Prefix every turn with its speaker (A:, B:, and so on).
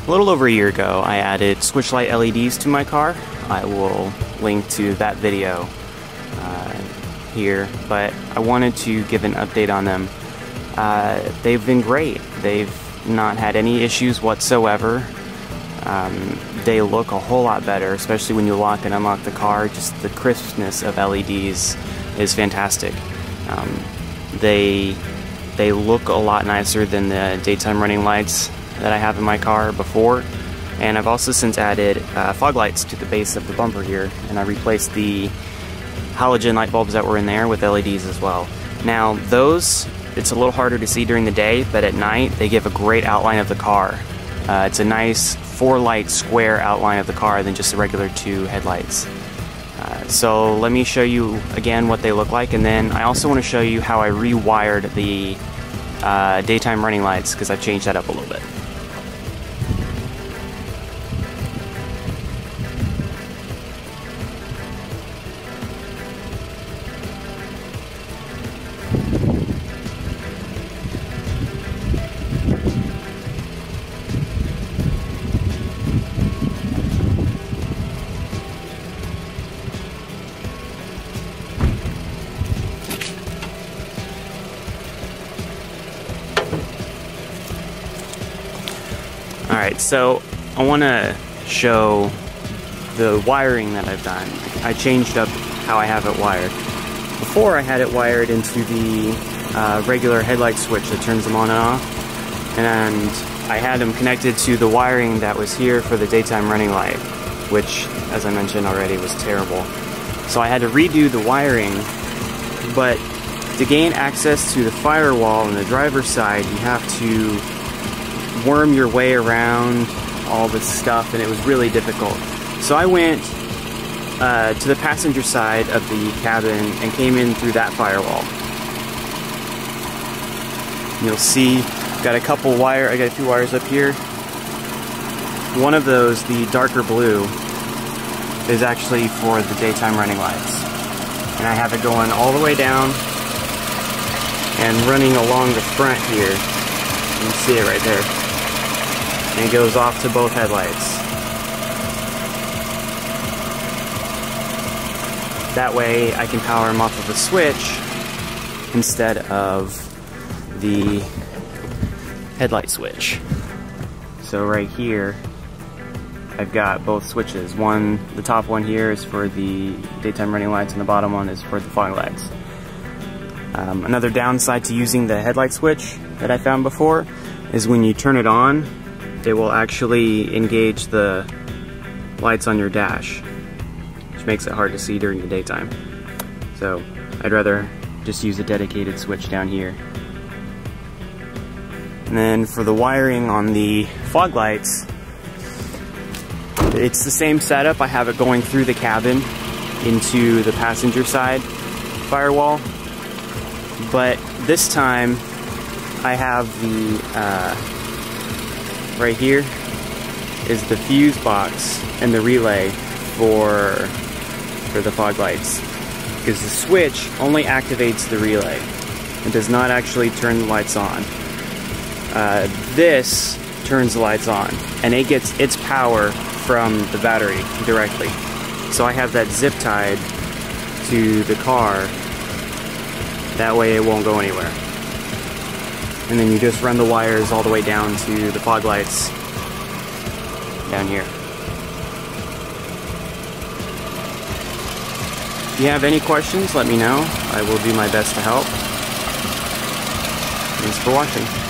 A: A little over a year ago, I added switch light LEDs to my car. I will link to that video here, but I wanted to give an update on them. They've been great. They've not had any issues whatsoever. They look a whole lot better, especially when you lock and unlock the car. Just the crispness of LEDs is fantastic. They look a lot nicer than the daytime running lights that I have in my car before, and I've also since added fog lights to the base of the bumper here, and I replaced the halogen light bulbs that were in there with LEDs as well. Now those, it's a little harder to see during the day, but at night they give a great outline of the car. It's a nice 4-light square outline of the car than just the regular 2 headlights. So let me show you again what they look like, and then I also want to show you how I rewired the daytime running lights, because I've changed that up a little bit. Alright, so I want to show the wiring that I've done. I changed up how I have it wired. Before I had it wired into the regular headlight switch that turns them on and off, and I had them connected to the wiring that was here for the daytime running light, which, as I mentioned already, was terrible. So I had to redo the wiring, but to gain access to the firewall on the driver's side, you have to worm your way around all this stuff, and it was really difficult. So I went to the passenger side of the cabin and came in through that firewall. You'll see, got a couple wire, I got a few wires up here. One of those, the darker blue, is actually for the daytime running lights. And I have it going all the way down and running along the front here. You can see it right there. And it goes off to both headlights. That way I can power them off of the switch instead of the headlight switch. So right here I've got both switches. One, the top one here is for the daytime running lights, and the bottom one is for the fog lights. Another downside to using the headlight switch that I found before is when you turn it on, it will actually engage the lights on your dash, which makes it hard to see during the daytime. So I'd rather just use a dedicated switch down here. And then for the wiring on the fog lights, it's the same setup. I have it going through the cabin into the passenger side firewall, but this time I have the right here is the fuse box and the relay for the fog lights, because the switch only activates the relay. It does not actually turn the lights on. This turns the lights on, and it gets its power from the battery directly. So I have that zip tied to the car, that way it won't go anywhere. And then you just run the wires all the way down to the fog lights down here. If you have any questions, let me know. I will do my best to help. Thanks for watching.